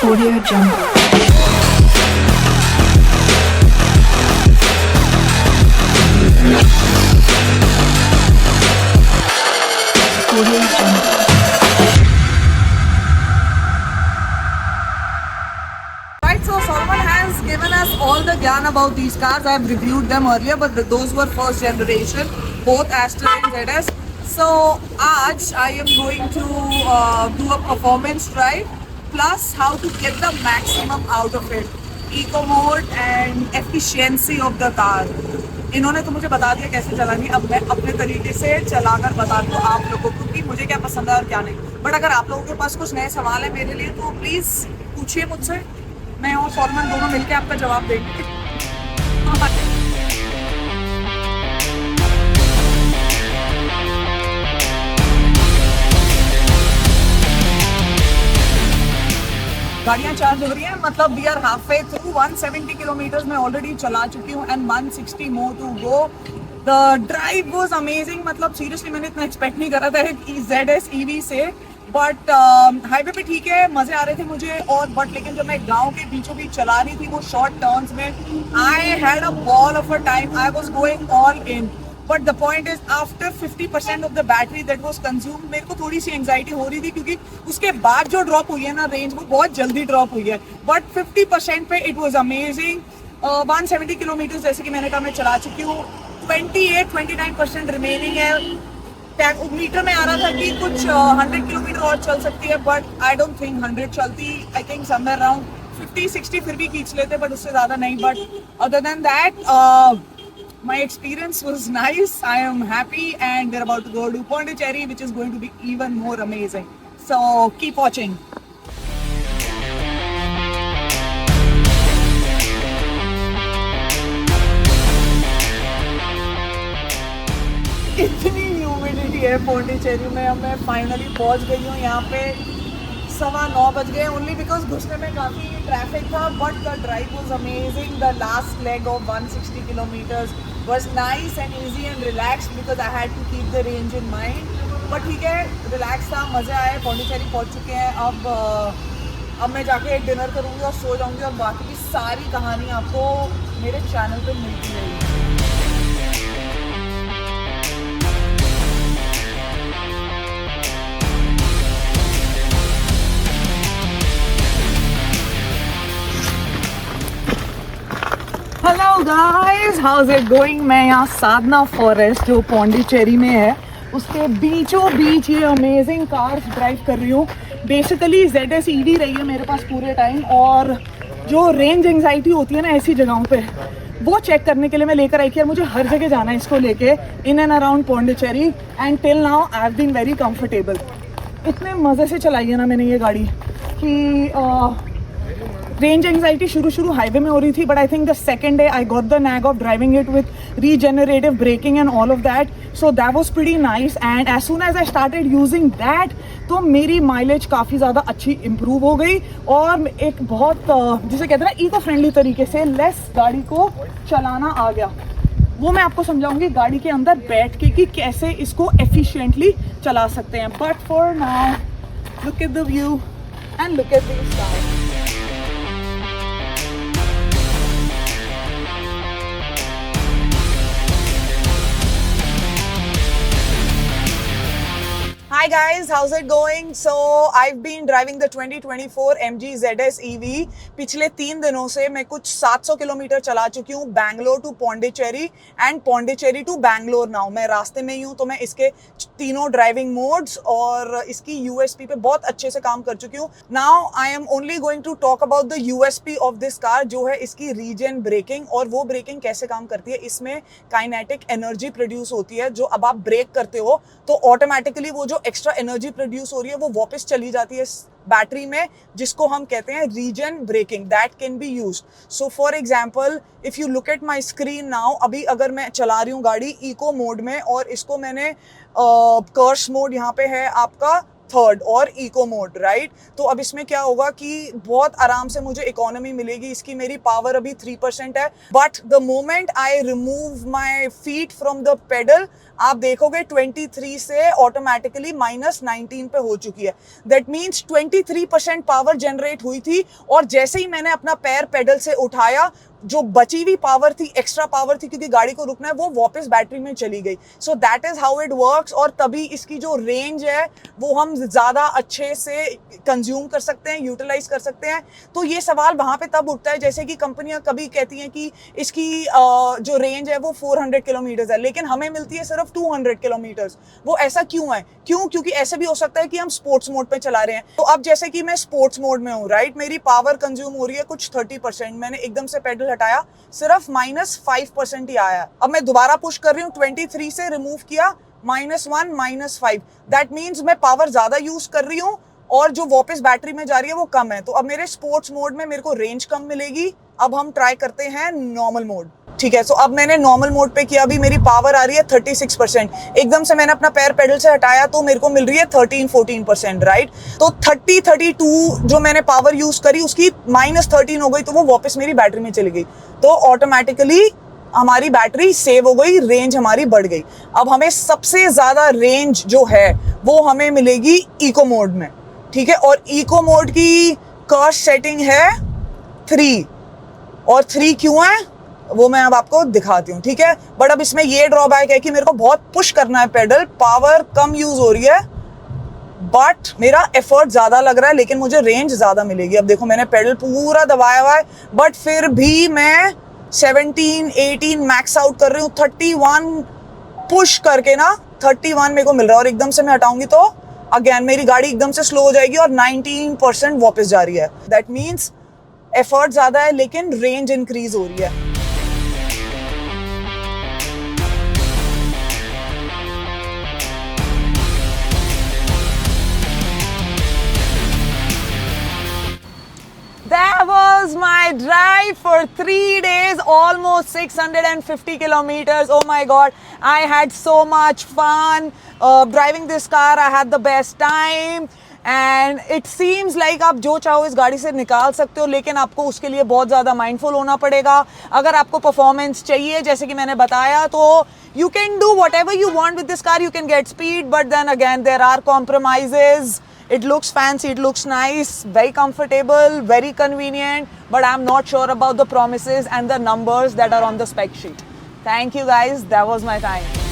Audio Jungle. Audio Jungle. Right, so Solomon has given us all the gyan about these cars. I have reviewed them earlier, but those were first generation, both Astra and ZS. So, आज I am going to do a performance drive, plus how to get the maximum out of it. Eco mode and efficiency of the car. इन्होंने तो मुझे बता दिया कैसे चलानी, अब मैं अपने तरीके से चलाकर बता दूँ आप लोगों को कि मुझे क्या पसंद है और क्या नहीं. बट अगर आप लोगों के पास कुछ नए सवाल है मेरे लिए तो प्लीज़ पूछिए मुझसे. मैं और सॉलमन दोनों मिलकर आपका जवाब देंगे. गाड़ियाँ चार्ज हो रही हैं, मतलब we are half way through. 170 kilometre मैं ऑलरेडी चला चुकी हूँ and 160 more to go. The drive was amazing. मतलब सीरियसली मैंने इतना एक्सपेक्ट नहीं करा था ZS EV से. बट हाईवे पे ठीक है, मजे आ रहे थे मुझे. और बट लेकिन जब मैं गांव के बीचों बीच चला रही थी वो शॉर्ट टर्न्स में, I had a ball of a time. I was going all in. But the point is after 50% of the battery that was consumed, मेरे को थोड़ी सी एंग्जाइटी हो रही थी क्योंकि उसके बाद जो ड्रॉप हुई है ना रेंज, वो बहुत जल्दी ड्रॉप हुई है. बट 50% पे इट वाज अमेजिंग. 170 किलोमीटर जैसे कि मैंने कहा मैं चला चुकी हूँ. 28-29% रिमेनिंग है. मीटर में आ रहा था कि कुछ 100 किलोमीटर और चल सकती है, बट आई डोंट थिंक 100 चलती. आई थिंक समवेयर अराउंड 50-60 फिर भी खींच लेते, बट उससे ज़्यादा नहीं. But other than that my experience was nice. I am happy and we're about to go to Pondicherry, which is going to be even more amazing. So keep watching. इतनी humidity है पौंडीचेरी में. अब मैं finally पहुंच गई हूँ यहाँ पे. 9:15 बज गए ओनली बिकॉज घुसने में काफ़ी ट्रैफिक था. But the drive was amazing. The last leg of 160 kilometres was nice and easy and relax because I had to keep the range in mind. But ठीक है, रिलैक्स था, मज़े आए. पौंडीचेरी पहुँच चुके हैं. अब मैं जाके एक डिनर करूँगी और सो जाऊँगी. और बाकी की सारी कहानी आपको मेरे चैनल पर मिलती रहेगी. Hello guys, house it going. मैं यहाँ साधना फॉरेस्ट जो पौंडीचेरी में है उसके बीचों बीच ये अमेजिंग कार्स ड्राइव कर रही हूँ. बेसिकली ZS EV रही है मेरे पास पूरे टाइम. और जो रेंज एंग्जाइटी होती है ना ऐसी जगहों पे, वो चेक करने के लिए मैं लेकर आई कि यार मुझे हर जगह जाना है इसको लेके in and around Pondicherry. And till now I have been very comfortable. इतने मज़े से चलाई है ना मैंने ये गाड़ी कि रेंज एंग्जाइटी शुरू हाईवे में हो रही थी. But I think the second day I got the nag of driving it with regenerative braking and all of that. So that was pretty nice. And as soon as I started using that तो मेरी mileage काफ़ी ज़्यादा अच्छी improve हो गई. और एक बहुत जिसे कहते हैं ना इको फ्रेंडली तरीके से लेस गाड़ी को चलाना आ गया. वो मैं आपको समझाऊंगी गाड़ी के अंदर बैठ के कि कैसे इसको एफिशिएंटली चला सकते हैं. But for now look at the view and look at the sky. Hi guys, how's it going? So I've been driving the 2024 MG ZS EV. पिछले 3 दिनों से मैं कुछ 700 किलोमीटर चला चुकी हूँ Bangalore to Pondicherry and Pondicherry to Bangalore. Now मैं रास्ते में ही हूँ तो मैं इसके तीनों ड्राइविंग मोड्स और इसकी USP पे बहुत अच्छे से काम कर चुकी हूँ. Now I am only going to talk about the USP of this car, जो है इसकी रीजन ब्रेकिंग. और वो ब्रेकिंग कैसे काम करती है, इसमें काइनेटिक एनर्जी प्रोड्यूस होती है. जो अब आप ब्रेक करते हो तो ऑटोमेटिकली वो जो एक्स्ट्रा एनर्जी प्रोड्यूस हो रही है वो वापस चली जाती है बैटरी में, जिसको हम कहते हैं region breaking. That can be used. So for example if you look at my screen now, अभी अगर मैं चला रही हूँ गाड़ी इको मोड में और इसको मैंने कर्स मोड यहाँ पे है आपका थर्ड और इको मोड, राइट। तो अब इसमें क्या होगा कि बहुत आराम से मुझे इकोनॉमी मिलेगी। इसकी मेरी पावर अभी 3% है, but the moment I remove my feet from the pedal, आप देखोगे 23 से ऑटोमेटिकली -19 पे हो चुकी है। दैट मीन्स 23% पावर जनरेट हुई थी, और जैसे ही मैंने अपना पैर पेडल से उठाया, जो बची हुई पावर थी, एक्स्ट्रा पावर थी क्योंकि गाड़ी को रुकना है, वो वापस बैटरी में चली गई। So that is how it works. और तभी इसकी जो रेंज है वो हम ज़्यादा अच्छे से कंज्यूम कर सकते हैं, यूटिलाइज कर सकते हैं। तो ये सवाल वहाँ पे तब उठता है, जैसे कि कंपनियां कभी कहती हैं कि इसकी जो रेंज है वो 400 किलोमीटर्स है, लेकिन हमें मिलती है सिर्फ 200 किलोमीटर्स। वो ऐसा क्यों है? क्योंकि ऐसे भी हो सकता है कि हम स्पोर्ट्स मोड पे चला रहे हैं। तो अब जैसे कि मैं स्पोर्ट्स मोड में हूँ, राइट, मेरी पावर कंज्यूम हो रही है कुछ 30%, मैंने एकदम से पेडल हटाया, सिर्फ -5% ही आया। अब मैं दोबारा पुश कर रही हूँ, 23 से रिमूव किया, -1 -5, दैट मीन्स मैं पावर ज्यादा यूज कर रही हूँ और जो वापस बैटरी में जा रही है वो कम है। तो अब मेरे स्पोर्ट्स मोड में मेरे को रेंज कम मिलेगी। अब हम ट्राई करते हैं नॉर्मल मोड, ठीक है। सो अब मैंने नॉर्मल मोड पे किया, अभी मेरी पावर आ रही है 36%। एकदम से मैंने अपना पैर पेडल से हटाया तो मेरे को मिल रही है 13-14%, राइट। तो 32 जो मैंने पावर यूज करी उसकी -13 हो गई, तो वो वापस मेरी बैटरी में चली गई। तो ऑटोमेटिकली हमारी बैटरी सेव हो गई, रेंज हमारी बढ़ गई। अब हमें सबसे ज्यादा रेंज जो है वो हमें मिलेगी इको मोड में, ठीक है। और इको मोड की कर्व सेटिंग है 3, और 3 क्यों है वो मैं अब आपको दिखाती हूँ, ठीक है। बट अब इसमें ये ड्रॉबैक है कि मेरे को बहुत पुश करना है पेडल, पावर कम यूज हो रही है, बट मेरा एफर्ट ज्यादा लग रहा है, लेकिन मुझे रेंज ज्यादा मिलेगी। अब देखो मैंने पेडल पूरा दबाया हुआ है, बट फिर भी मैं 17-18 मैक्स आउट कर रही हूँ। 31 पुश करके ना 31 मेरे को मिल रहा है, और एकदम से मैं हटाऊंगी तो अगेन मेरी गाड़ी एकदम से स्लो हो जाएगी और 19% वापस जा रही है। दैट मीन्स एफर्ट ज्यादा है लेकिन रेंज इंक्रीज हो रही है। That was my drive for 3 days, almost 650 kilometers. Oh my God, I had so much fun driving this car. I had the best time. And it seems like आप जो चाहो इस गाड़ी से निकाल सकते हो, लेकिन आपको उसके लिए बहुत ज़्यादा माइंडफुल होना पड़ेगा। अगर आपको परफॉर्मेंस चाहिए जैसे कि मैंने बताया, तो you can do whatever you want with this car. You can get speed, but then again there are compromises. It looks fancy, it looks nice, very comfortable, very convenient, but I'm not sure about the promises and the numbers that are on the spec sheet. Thank you guys, that was my time.